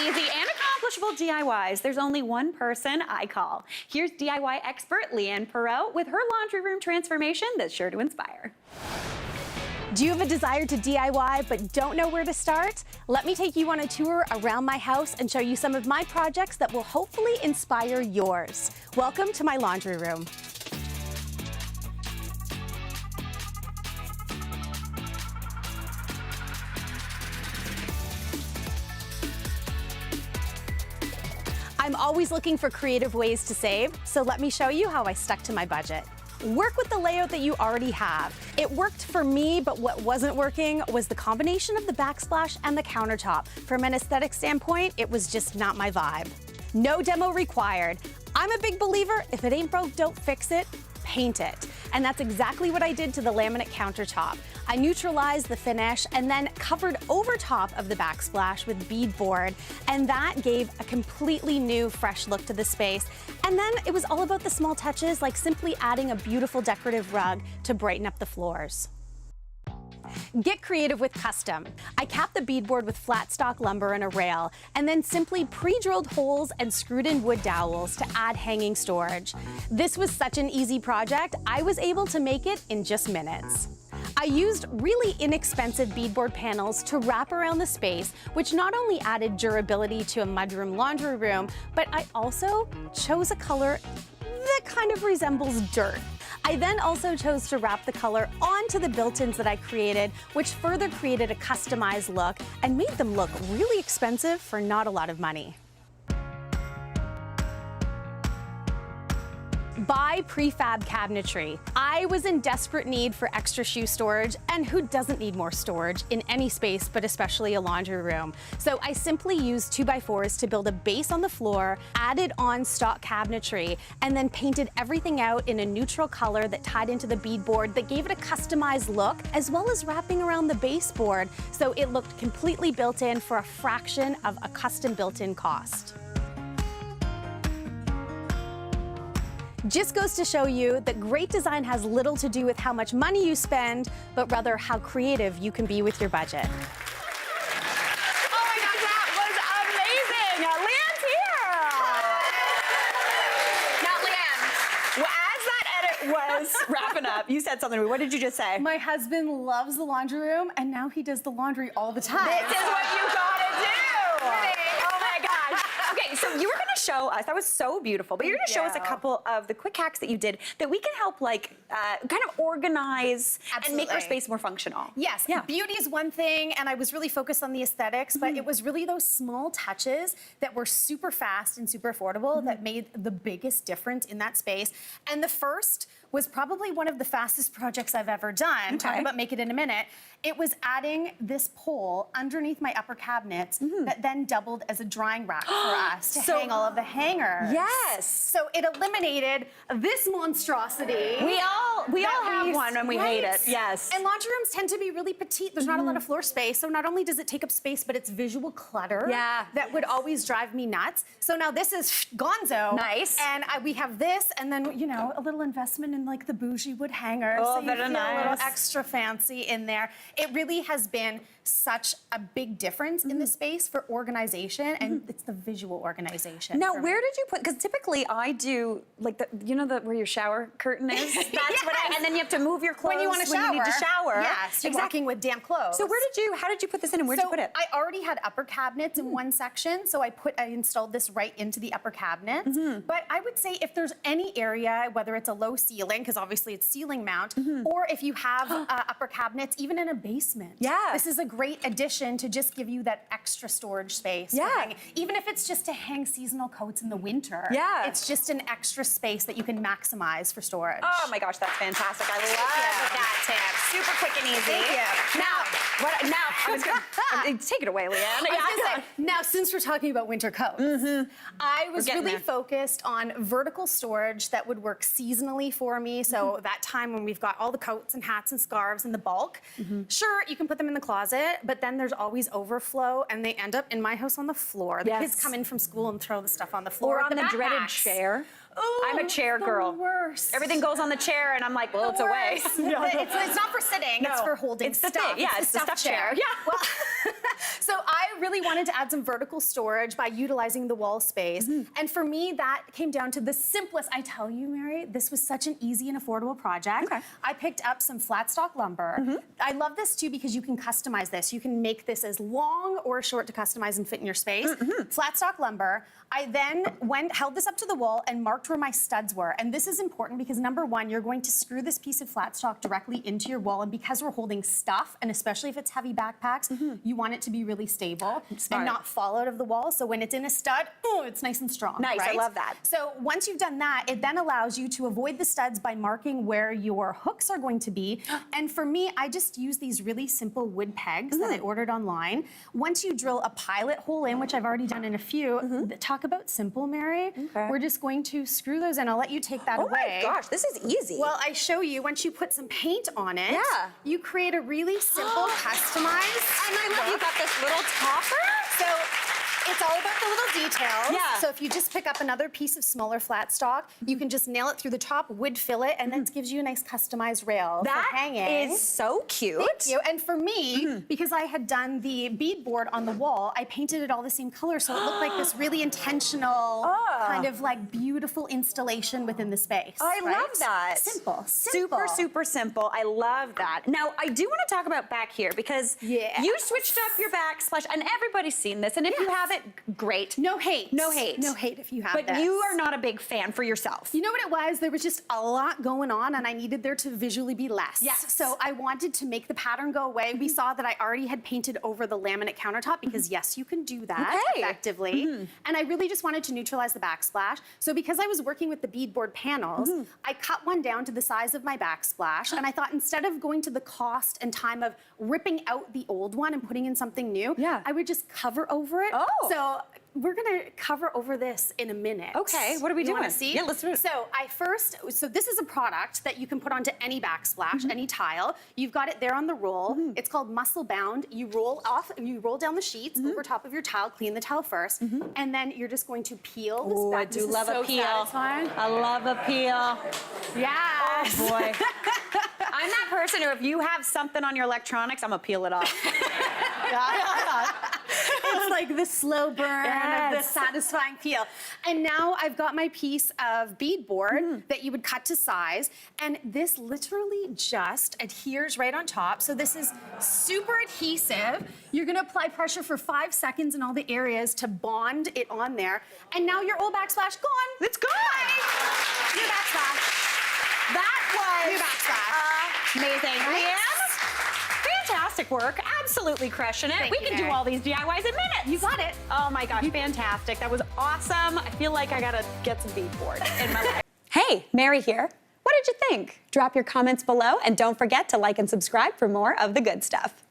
easy and accomplishable DIYs, there's only one person I call. Here's DIY expert Leigh-Ann Perault with her laundry room transformation that's sure to inspire. Do you have a desire to DIY but don't know where to start? Let me take you on a tour around my house and show you some of my projects that will hopefully inspire yours. Welcome to my laundry room. I'm always looking for creative ways to save, so let me show you how I stuck to my budget. Work with the layout that you already have. It worked for me, but what wasn't working was the combination of the backsplash and the countertop. From an aesthetic standpoint, it was just not my vibe. No demo required. I'm a big believer, if it ain't broke, don't fix it, paint it. And that's exactly what I did to the laminate countertop. I neutralized the finish and then covered over top of the backsplash with beadboard, and that gave a completely new, fresh look to the space. And then it was all about the small touches, like simply adding a beautiful decorative rug to brighten up the floors. Get creative with custom. I capped the beadboard with flat stock lumber and a rail, and then simply pre-drilled holes and screwed in wood dowels to add hanging storage. This was such an easy project, I was able to make it in just minutes. I used really inexpensive beadboard panels to wrap around the space, which not only added durability to a mudroom laundry room, but I also chose a color that kind of resembles dirt. I then also chose to wrap the color onto the built-ins that I created, which further created a customized look and made them look really expensive for not a lot of money. Buy prefab cabinetry. I was in desperate need for extra shoe storage, and who doesn't need more storage in any space, but especially a laundry room? So I simply used 2x4s to build a base on the floor, added on stock cabinetry, and then painted everything out in a neutral color that tied into the beadboard that gave it a customized look, as well as wrapping around the baseboard, so it looked completely built in for a fraction of a custom built-in cost. Just goes to show you that great design has little to do with how much money you spend, but rather how creative you can be with your budget. Oh my gosh, that was amazing! Leigh-Ann's here! Now, Leigh-Ann, as that edit was wrapping up, you said something to me. What did you just say? My husband loves the laundry room, and now he does the laundry all the time. This is what you gotta do! Oh my gosh. Okay, so you were gonna show us, that was so beautiful, but you're gonna show us a couple of the quick hacks that you did that we can help kind of organize and make our space more functional. Yes, beauty is one thing, and I was really focused on the aesthetics, but it was really those small touches that were super fast and super affordable that made the biggest difference in that space. And the first was probably one of the fastest projects I've ever done. Talk about make it in a minute. It was adding this pole underneath my upper cabinets that then doubled as a drying rack for us to hang all of the hangers. Yes. So it eliminated this monstrosity. We all have one and we hate it. Yes. And laundry rooms tend to be really petite. There's not a lot of floor space, so not only does it take up space, but it's visual clutter that would always drive me nuts. So now this is gonzo. Nice. And we have this, and then, you know, a little investment in like the bougie wood hanger. Oh, so you feel very nice. a little extra fancy in there. It really has been such a big difference in the space for organization, and it's the visual organization. Now, where did you put, because typically I do, like, you know where your shower curtain is? That's what and then you have to move your clothes when you want to shower. When you need to shower. Yes, you're walking with damp clothes. So how did you put this in and where'd you put it? I already had upper cabinets in one section, so I installed this right into the upper cabinets. But I would say if there's any area, whether it's a low ceiling, because obviously it's ceiling mount, or if you have upper cabinets, even in a basement. This is a great addition to just give you that extra storage space. Even if it's just to hang seasonal coats in the winter. It's just an extra space that you can maximize for storage. Oh my gosh, that's fantastic. I love that tip. Super quick and easy. Thank you. I was gonna take it away, Leigh-Ann. Now, since we're talking about winter coats, I was really focused on vertical storage that would work seasonally for me. So that time when we've got all the coats and hats and scarves in the bulk, sure, you can put them in the closet, but then there's always overflow, and they end up in my house on the floor. The kids come in from school and throw the stuff on the floor. Or on the dreaded chair. Ooh, I'm a chair girl. Worst. Everything goes on the chair, and I'm like, well, it's away. It's not for sitting. It's for holding stuff. It's the stuff chair. Yeah. Well, So I really wanted to add some vertical storage by utilizing the wall space. And for me, that came down to the simplest. I tell you, Mary, this was such an easy and affordable project. Okay. I picked up some flat stock lumber. I love this too because you can customize this. You can make this as long or short to customize and fit in your space. Flat stock lumber. I then held this up to the wall and marked where my studs were. And this is important because number one, you're going to screw this piece of flat stock directly into your wall. And because we're holding stuff, and especially if it's heavy backpacks, you want it to be really stable and not fall out of the wall. So when it's in a stud, oh, it's nice and strong. Nice, right? I love that. So once you've done that, it then allows you to avoid the studs by marking where your hooks are going to be. And for me, I just use these really simple wood pegs that I ordered online. Once you drill a pilot hole in, which I've already done in a few, talk about simple, Mary. We're just going to screw those in. I'll let you take that away. Oh my gosh, this is easy. Well, I show you, once you put some paint on it, you create a really simple, customized. And I love you got this little topper. So it's all about the little details. Yeah. So if you just pick up another piece of smaller flat stock, you can just nail it through the top, wood fillet, and then it gives you a nice customized rail for hanging. That is so cute. Thank you. And for me, because I had done the beadboard on the wall, I painted it all the same color, so it looked like this really intentional, kind of like beautiful installation within the space. I love that. Simple. Super, super simple. I love that. Now, I do want to talk about back here because you switched up your backsplash, and everybody's seen this, and if you haven't, great. No hate. No hate. No hate if you have But this. you are not a big fan for yourself. You know what it was? There was just a lot going on and I needed there to visually be less. Yes. So I wanted to make the pattern go away. We saw that I already had painted over the laminate countertop because yes, you can do that effectively. And I really just wanted to neutralize the backsplash. So because I was working with the beadboard panels, I cut one down to the size of my backsplash and I thought instead of going to the cost and time of ripping out the old one and putting in something new, I would just cover over it. So we're gonna cover over this in a minute. Okay, what are we doing? Wanna see? Yeah, let's do it. So this is a product that you can put onto any backsplash, any tile. You've got it there on the roll. It's called Muscle Bound. You roll down the sheets over top of your tile, clean the tile first, and then you're just going to peel this back. I do love a peel. Satisfying. I love a peel. Yeah. Oh boy. I'm that person who if you have something on your electronics, I'm gonna peel it off. It's like the slow burn of the satisfying peel. And now I've got my piece of beadboard that you would cut to size, and this literally just adheres right on top. So this is super adhesive. You're gonna apply pressure for 5 seconds in all the areas to bond it on there. And now your old backsplash gone. It's gone. New backsplash. That was New backsplash. amazing. Leigh-Ann, fantastic work. Absolutely crushing it. We can do all these DIYs in minutes. You got it. Oh my gosh, fantastic. That was awesome. I feel like I gotta get some beadboard in my life. Hey, Mary here. What did you think? Drop your comments below and don't forget to like and subscribe for more of the good stuff.